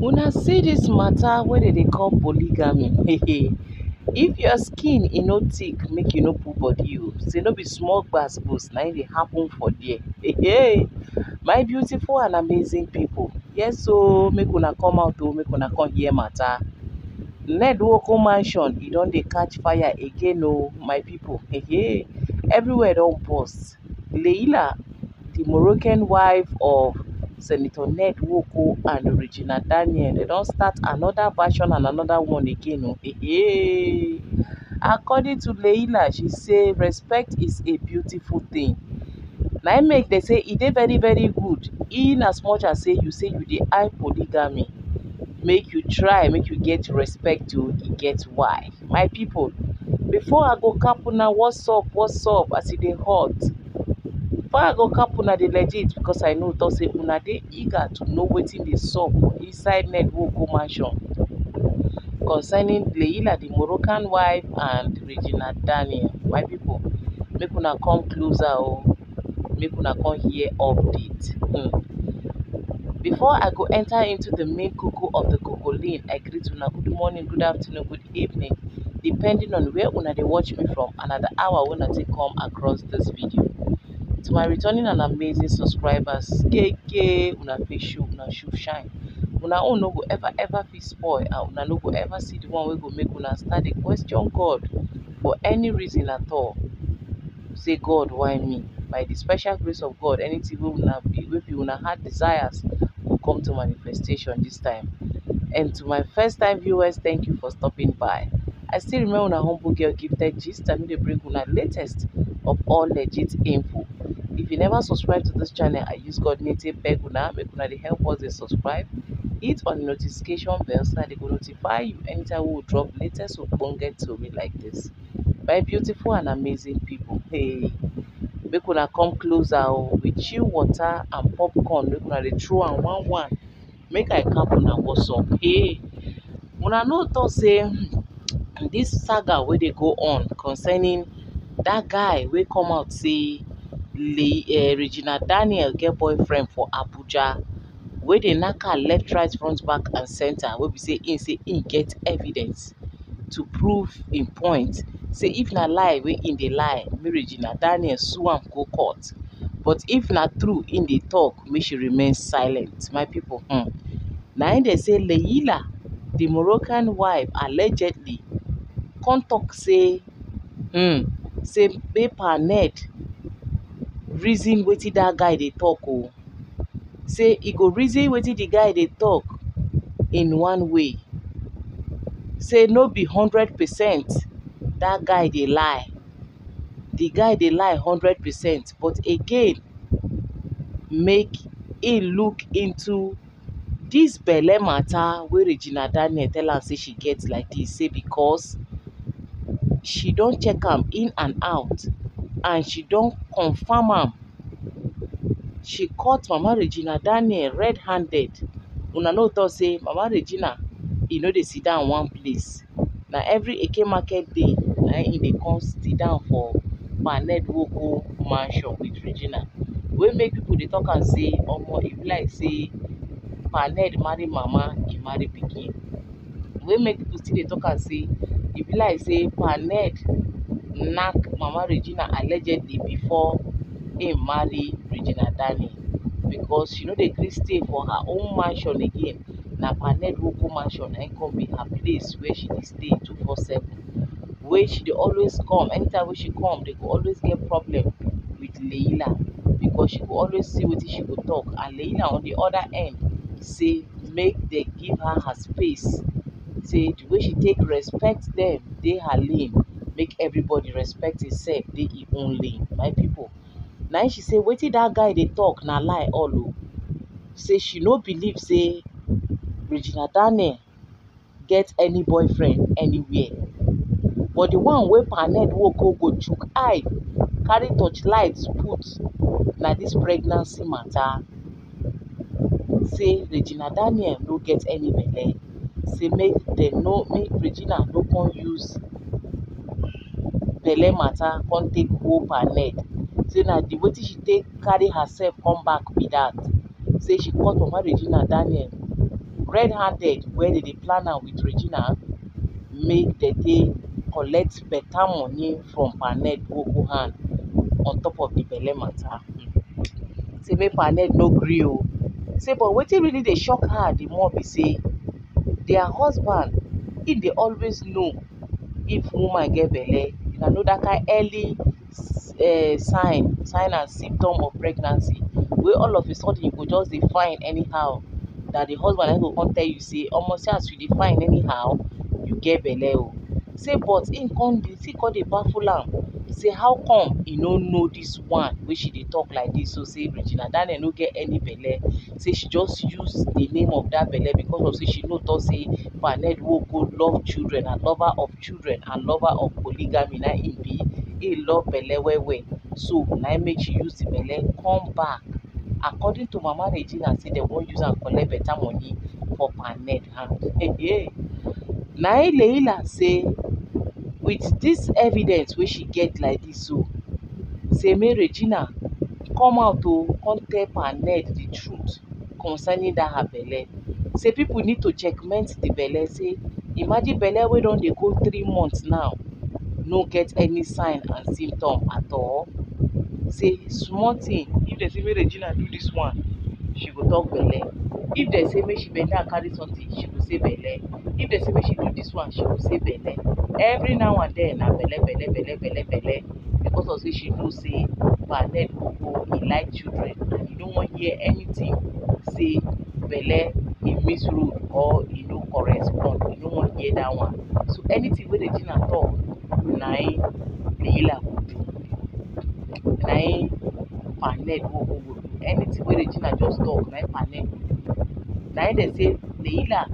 Una see this matter wey they call polygamy. If your skin no thick, make you no put body o. Say no be small gbas na dey happen for there. My beautiful and amazing people. Yes, so make una come out o, make una come hear matter. Ned Nwoko mansion, e don dey catch fire again o, my people. Everywhere don burst. Leila, the Moroccan wife of Senator Ned Nwoko and Regina Daniel, they don start another version and another one again o. According to Leila, she say respect is a beautiful thing. Na im make dem say e dey very very good in as much as say you dey eye polygamy. Make you try, make you get respect o, e get why. My people, before I go cap una what's up as e dey hot. Before I go cap una dey legit because I know talk say una dey eager to know wetin dey sup inside Ned Nwoko mansion concerning Leila, the Moroccan wife, and Regina Daniel. My people, make una come closer o, make una come hear update. Before I go enter into the main cocoa of the cocoline, I greet una good morning, good afternoon, good evening, depending on where una dey watch me from, another hour when I take come across this video. To my returning and amazing subscribers, KK, una face show, una shoe shine. Una own no go ever fit spoil, and una no go ever see the one wey go make una start dey question God for any reason at all. Say, God, why me? By the special grace of God, anything wey be una heart desires will come to manifestation this time. And to my first time viewers, thank you for stopping by. I still remember una humble girl Gifted Gist, and they bring una latest of all legit info. If you never subscribe to this channel, I use God native beg una, make una dey help us dey subscribe. Hit on the notification bell so that they go notify you anytime we will drop latest ogbonge tori like this. My beautiful and amazing people, hey, make una come closer with chill water and popcorn. Make una dey throw am one. Make I cap una what's up. Hey, una know talk say this saga wey dey go on concerning that guy wey come out say Regina Daniel get boyfriend for Abuja, wey dey knack her left, right, front, back, and center. Wey be say im get evidence to prove im point. Say if na lie wey im dey lie, make Regina Daniel sue am go court. But if na true im dey talk, make she remain silent. My people, na im dey say Leila, the Moroccan wife, allegedly come talk say say make her Ned reason wetin that guy dey talk o. Say e go reason wetin the guy dey talk in one way. Say no be 100% that guy dey lie. The guy dey lie 100%, but again, make im look into this belle matter wey Regina Daniel tell am say she get like this. Say because she don check am in and out, and she don confirm am. She caught Mama Regina Daniel red-handed. Una know talk say Mama Regina, e no dey sit down one place. Na every Eke market day, na im dey come sit down for Ned Nwoko mansion with Regina. Wey make people dey talk am say omo, e be like say Ned marry mama, e marry pikin. Wey make people still dey talk am say e be like say Ned knack Mama Regina allegedly before im marry Regina Daniel, because she no dey gree stay for her own mansion again. Na Ned Nwoko mansion na im come be her place where she dey stay 247. Wey she dey always come. Anytime wey she come, they go always get problem with Leila, because she go always see wetin she go talk. And Leila on the other end say make they give her space. Say the way she take respect them dey her lane, make everybody respect himself dey im own lane. My people, na she say wetin that guy dey talk na lie all o. Say she no believe say Regina Daniel get any boyfriend anywhere. But the one wey Ned Nwoko go chook eye, carry torchlight put na this pregnancy matter. Say Regina Daniel no get any belle. Say make Regina no come use belle matter come take hold Ned. Say na the wetin she take carry herself come back be that. Say she caught Mama Regina Daniel red-handed wey dey plan am with Regina make dem dey collect better money from panel wey go hand on top of the belle matter. Say make panel no gree o. Say but wetin really dey shock her the more be say their husband, im dey always know if woman get belle. Una know that kind early sign and symptom of pregnancy wey all of a sudden you go just dey find anyhow, that the husband na go come tell you say omo see as you dey find anyhow you get belle o. Say but im come dey baffle am say how come e no know this one wey she dey talk like this. So say Regina Daniel no get any belle, say she just use the name of that belle because of say she know talk say Panel Nwoko love children and lover of children and lover of polygamy na im be. He love belle well well, so na im make she use the belle come back. According to Mama Regina, say dem wan use am collect better money for Panel hand. Na im Leila say with this evidence wey she get like this, so say make Regina come out o come tell Panel the truth concerning that her belle. Say people need to checkmate the belle. Say imagine belle wey don dey go 3 months now, no get any sign and symptom at all. Say small thing, if dem say make Regina do this one, she go talk belle. If dem say make she bend down carry something, she go say belle. If dem say make she do this one, she go say belle. Every now and then na belle because of say she know say Panel Nwoko e like children and e no wan hear anything say belle e misrule or e no correspond. E no wan hear that one. So anything wey Regina talk na im Leila go do, na im Panel Nwoko go do. Anything wey Regina just talk na im Panel go do. Na im dem say Leila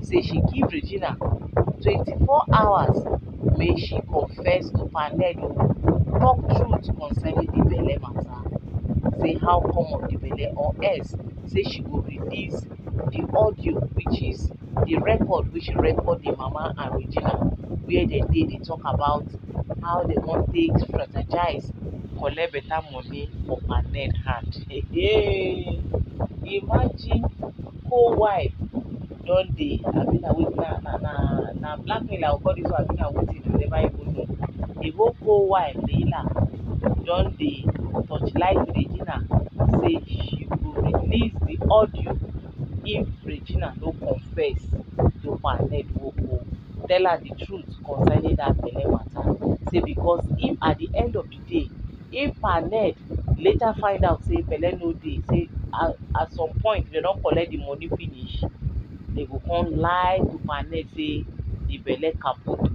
say she give Regina 24 hours make she confess to Panel o, talk truth concerning the belle matter. Say how come of the belle, or else say she go release the audio, which is the record wey she record the Mama and Regina, where dem dey talk about how dem wan take strategize collect better money for Panel hand. Imagine co-wife don dey abi na blackmail I go call this one abi na wetin I never even know. The whole co-wife Leila don dey torchlight Regina say she go release the audio if Regina no confess to Panel Nwoko, tell her the truth concerning that belle matter. Say because if at the end of the day, if Panel later find out say belle no dey, say at some point dem don collect the money finish, they go come lie to Panel say the belle kaput,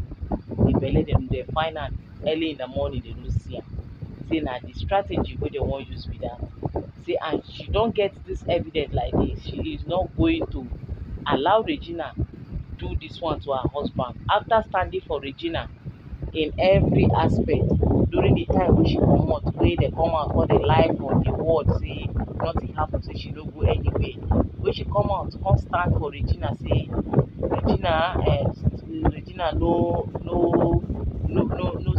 the belle dem find am early in the morning dem no see am. Say na the strategy wey dem wan use be that. Say and she don get this evidence like this, she is not going to allow Regina do this one to her husband after standing for Regina in every aspect during the time wey she comot, wey dem come out come dey lie for the world say nothing happen, say she no go anywhere. When she come out come stand for Regina say Regina no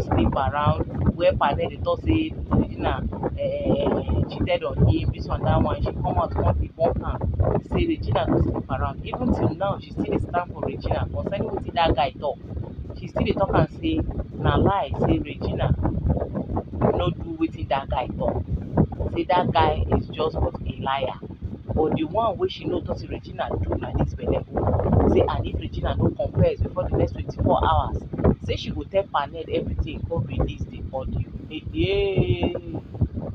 sleep around, where Panel dey talk say Regina cheated on him, this one that one. She come out come debunk am say Regina no sleep around. Even till now she still dey stand for Regina concerning wetin that guy talk. She still dey talk am say na lie, say Regina no do wetin that guy talk, say that guy is just but a liar. But the one wey she know talk say Regina do na this belle. Say and if Regina no confess before the next 24 hours, say she go tell Panel everything, go release the audio.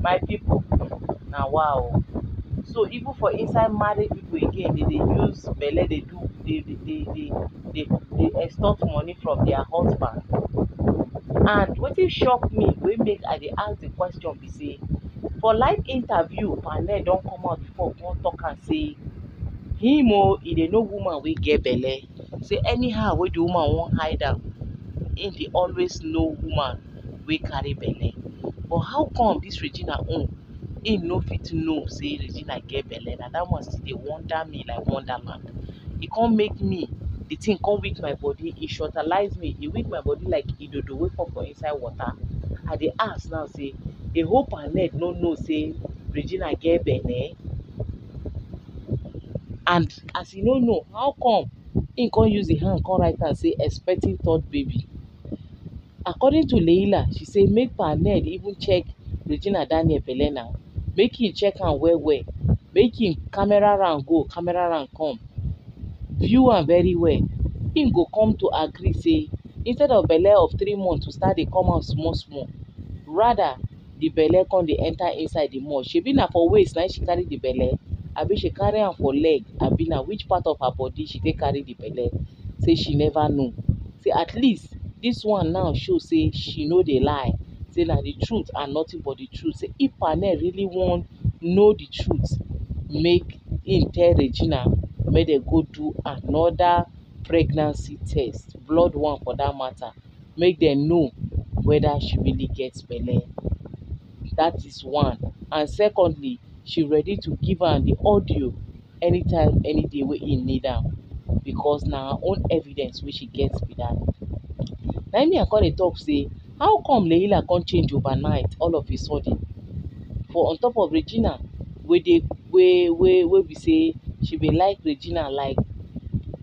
My people, na wow. So even for inside married people again, they use belle, they extort money from their husband. And wetin shock me wey make I dey ask the question be say, for live interview Panel don come out before come talk am say him e dey know woman wey get belle. Say anyhow wey the woman wan hide am, him dey always know woman wey carry belle. But how come this Regina own, him no fit know say Regina get belle? Na that one still dey wonder me like wonderland. E come make me, the thing come weak my body, e shortalize me, e weak my body like idodo wey fall for inside water. I dey ask now say the whole Panel no know say Regina get belle? And as you no know, how come him come use the hand come write am say expecting third baby? According to Leila, she say make panel even check Regina Daniel belle now, make him check am well well, make him camera round go camera round come, view am very well. Him go come to agree say instead of belle of 3 months to start dey come out small small, rather the belle come dey enter inside the mouth. Shebi na for waist na she carry the belle, abi she carry am for leg, abi na which part of her body she take carry the belle? Say she never know. Say at least this one now show say she no dey lie, say na the truth and nothing but the truth. Say if panel really wan know the truth, make im tell Regina make dem go do another pregnancy test, blood one for that matter, make dem know whether she really get belle. That is one. And secondly, she ready to give am the audio anytime, any day wey im need am, because na her own evidence wey she get be that. Na im me I come dey talk say, how come Leila come change overnight all of a sudden? For on top of Regina, wey dey wey be say she be like Regina like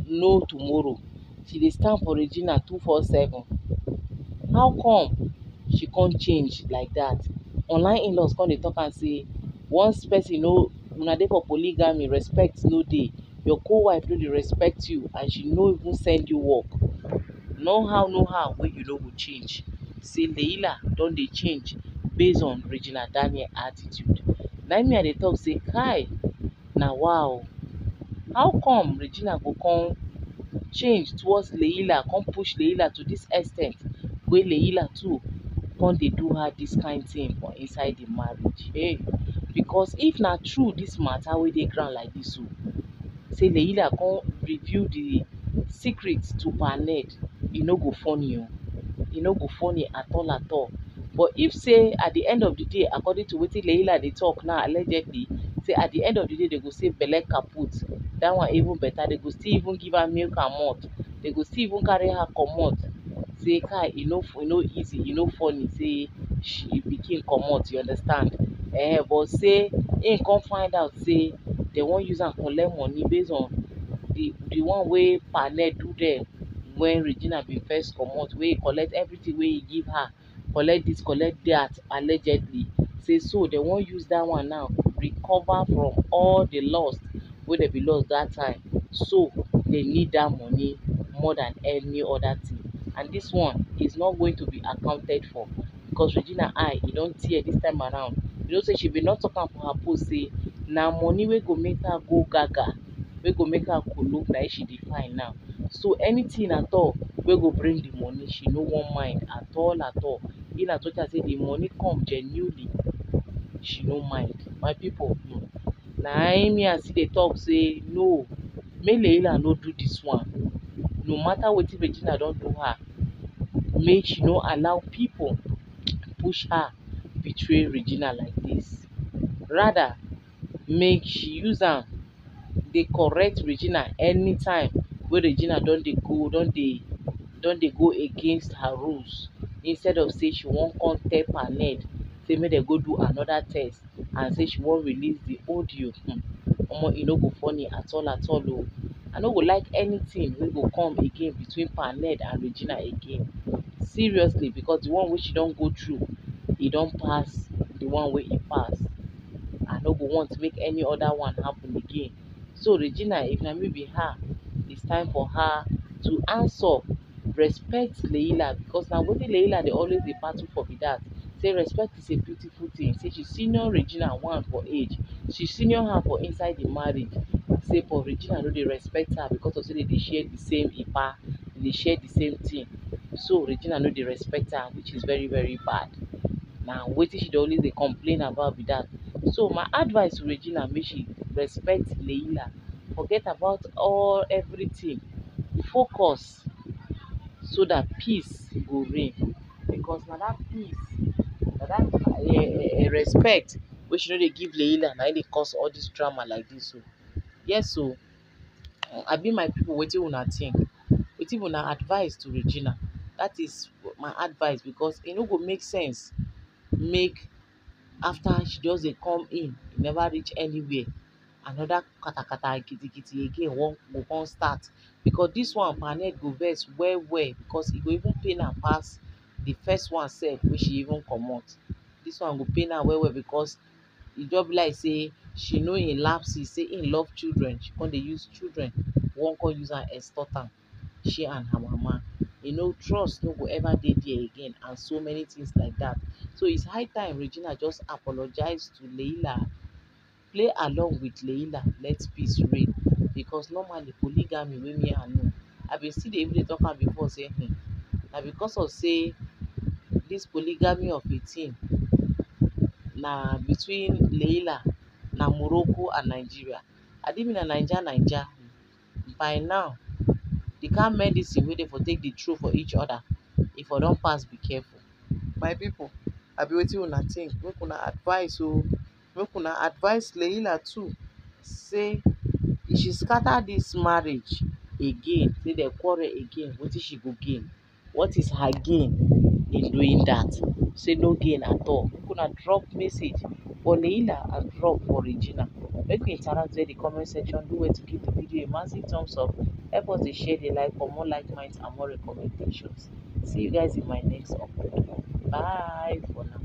no tomorrow. She dey stand for Regina 247. How come she come change like that? Online in-laws come dey talk am say once person no, una dey for polygamy, respect no dey. Your co-wife no dey respect you and she no even send you work. No how wey you no go change. Say Leila don dey change based on Regina Daniel attitude. Na im me I dey talk say kai, na wow. How come Regina go come change towards Leila, come push Leila to this extent wey Leila too come dey do her this kind thing for inside the marriage? Hey, because if na true this matter wey dey ground like this o, say Leila come reveal the secret to Paned, e no go funny o. E no go funny at all at all. But if say at the end of the day, according to wetin Leila dey talk now allegedly, say at the end of the day they go say belle kaput, that one even better. They go still even give her milk and malt. They go still even carry her comot. Say kai, e no easy, e no funny. Say she pikin comot, you understand? But say im come find out say they wan use am collect money based on the one wey Paned do them when Regina bin first comot, wey collect everything wey he give her, collect this, collect that allegedly. Say so they wan use that one now recover from all the loss wey dem bin lost that time. So they need that money more than any other thing. And this one is not going to be accounted for because Regina eye e don tear this time around. You know say she bin not talk am for her post say na money wey go make her go gaga, wey go make her kolo, na im she dey find now. So anything at all wey go bring the money, she no wan mind at all at all. In as much as say the money come genuinely, she no mind. My people, na im me I still dey talk say no, make Leila no do this one. No matter wetin Regina don do her, make she no allow people push her betray Regina like this. Rather, make she use am dey correct Regina anytime wey Regina don dey go against her rules, instead of say she wan come tell Paned say make dem go do another test and say she wan release the audio. Omo, e no go funny at all o. I no go like anything wey go come again between Paned and Regina again. Seriously, because the one wey she don go through, e don pass the one wey e pass. I no go want make any other one happen again. So Regina, if na me be her, it's time for her to answer, respect Leila, because na wetin Leila dey always dey battle for be that. Say respect is a beautiful thing. Say she senior Regina one for age, she senior her for inside the marriage. Say but Regina no dey respect her because of say they dey share the same ipa, they dey share the same thing. So Regina no dey respect her, which is very very bad. Na wetin she dey always dey complain about be that. So my advice to Regina, make she respect Leila, forget about all everything, focus so that peace go reign. Because na that peace, na that respect wey she no dey give Leila, na im dey cause all this drama like this o. Yes o. Abi my people, wetin una think? Wetin una advice to Regina? That is my advice, because e no go make sense make after she just dey come in, e never reach anywhere, another katakata gidigidi again wan go come start, because dis one panel go vex well well, because e go even pain am pass the first one sef wey she even comot. Dis one go pain am well well, because e just be like say she know im lapses, say im love children, she come dey use children wan come use am extort am, she and her mama. You know, trust no go ever dey there again, and so many things like that. So it's high time Regina just apologize to Leila, play along with Leila, let peace reign. Because normally polygamy wey me I know, I bin still dey even dey talk am before say na because of say dis polygamy of a thing na between Leila, na Morocco and Nigeria. Adi be na Naija by now, the kind medicine wey dey for take dey throw for each other, if for don pass, be careful. My people, abi wetin una think? Make una advice o, make una advise Leila too, say if she scatter dis marriage again, say dem quarrel again, wetin she go gain? What is her gain in doing that? Say no gain at all. Make una drop message for Leila and drop for Regina. Make we interact with the comment section. Do well to give the video a massive thumbs up. Help us to share the like for more like minds and more recommendations. See you guys in my next upload. Bye for now.